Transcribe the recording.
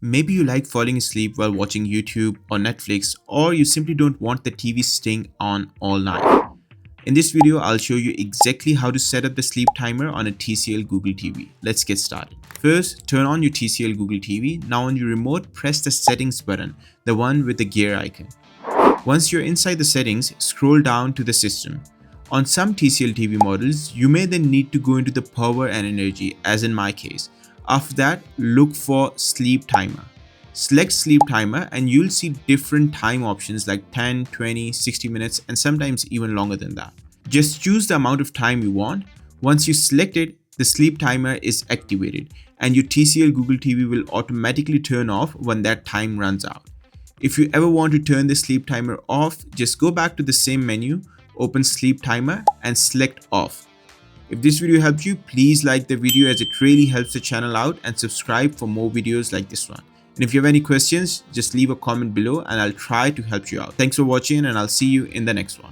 Maybe you like falling asleep while watching YouTube or Netflix, or you simply don't want the TV staying on all night. In this video, I'll show you exactly how to set up the sleep timer on a TCL Google TV. Let's get started. First, turn on your TCL Google TV. Now on your remote, press the settings button, the one with the gear icon. Once you're inside the settings, scroll down to the system. On some TCL TV models, you may then need to go into the power and energy, as in my case. After that, look for sleep timer. Select sleep timer and you'll see different time options like 10, 20, 60 minutes and sometimes even longer than that. Just choose the amount of time you want. Once you select it, the sleep timer is activated and your TCL Google TV will automatically turn off when that time runs out. If you ever want to turn the sleep timer off, just go back to the same menu, open sleep timer and select off. If this video helped you, please like the video as it really helps the channel out, and subscribe for more videos like this one. And if you have any questions, just leave a comment below and I'll try to help you out. Thanks for watching and I'll see you in the next one.